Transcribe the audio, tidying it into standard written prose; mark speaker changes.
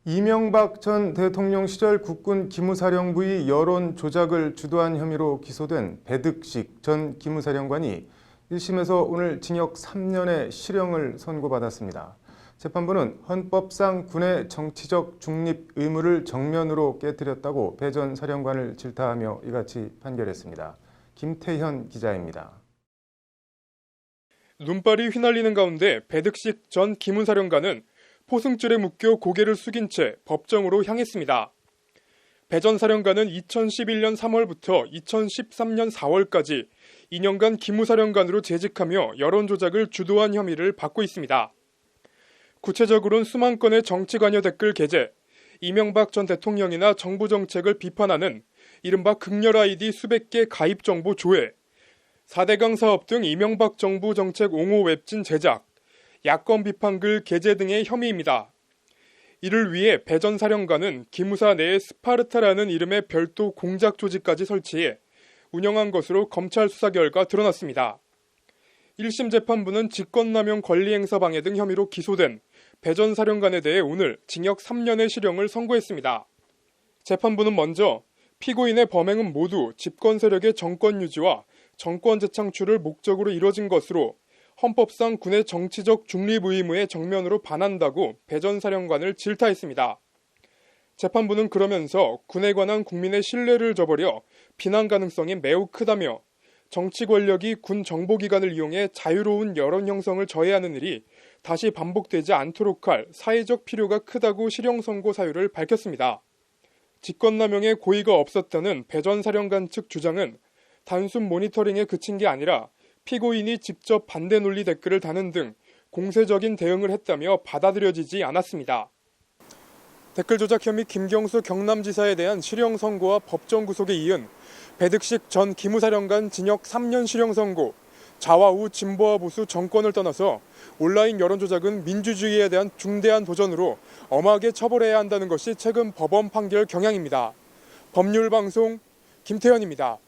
Speaker 1: 이명박 전 대통령 시절 국군 기무사령부의 여론 조작을 주도한 혐의로 기소된 배득식 전 기무사령관이 1심에서 오늘 징역 3년의 실형을 선고받았습니다. 재판부는 헌법상 군의 정치적 중립 의무를 정면으로 깨뜨렸다고 배 전 사령관을 질타하며 이같이 판결했습니다. 김태현 기자입니다.
Speaker 2: 눈발이 휘날리는 가운데 배득식 전 기무사령관은 포승줄에 묶여 고개를 숙인 채 법정으로 향했습니다. 배 전 사령관은 2011년 3월부터 2013년 4월까지 2년간 기무사령관으로 재직하며 여론조작을 주도한 혐의를 받고 있습니다. 구체적으로는 수만 건의 정치 관여 댓글 게재, 이명박 전 대통령이나 정부 정책을 비판하는 이른바 극렬 아이디 수백 개 가입 정보 조회, 4대강 사업 등 이명박 정부 정책 옹호 웹진 제작, 야권 비판글 게재 등의 혐의입니다. 이를 위해 배 전 사령관은 기무사 내에 스파르타라는 이름의 별도 공작 조직까지 설치해 운영한 것으로 검찰 수사 결과 드러났습니다. 1심 재판부는 직권남용 권리행사 방해 등 혐의로 기소된 배 전 사령관에 대해 오늘 징역 3년의 실형을 선고했습니다. 재판부는 먼저 피고인의 범행은 모두 집권 세력의 정권 유지와 정권 재창출을 목적으로 이뤄진 것으로 헌법상 군의 정치적 중립 의무에 정면으로 반한다고 배 전 사령관을 질타했습니다. 재판부는 그러면서 군에 관한 국민의 신뢰를 저버려 비난 가능성이 매우 크다며 정치 권력이 군 정보기관을 이용해 자유로운 여론 형성을 저해하는 일이 다시 반복되지 않도록 할 사회적 필요가 크다고 실형 선고 사유를 밝혔습니다. 직권남용의 고의가 없었다는 배 전 사령관 측 주장은 단순 모니터링에 그친 게 아니라 피고인이 직접 반대 논리 댓글을 다는 등 공세적인 대응을 했다며 받아들여지지 않았습니다. 댓글 조작 혐의 김경수 경남지사에 대한 실형 선고와 법정 구속에 이은 배득식 전 기무사령관 징역 3년 실형 선고, 좌와 진보와 보수 정권을 떠나서 온라인 여론조작은 민주주의에 대한 중대한 도전으로 엄하게 처벌해야 한다는 것이 최근 법원 판결 경향입니다. 법률방송 김태현입니다.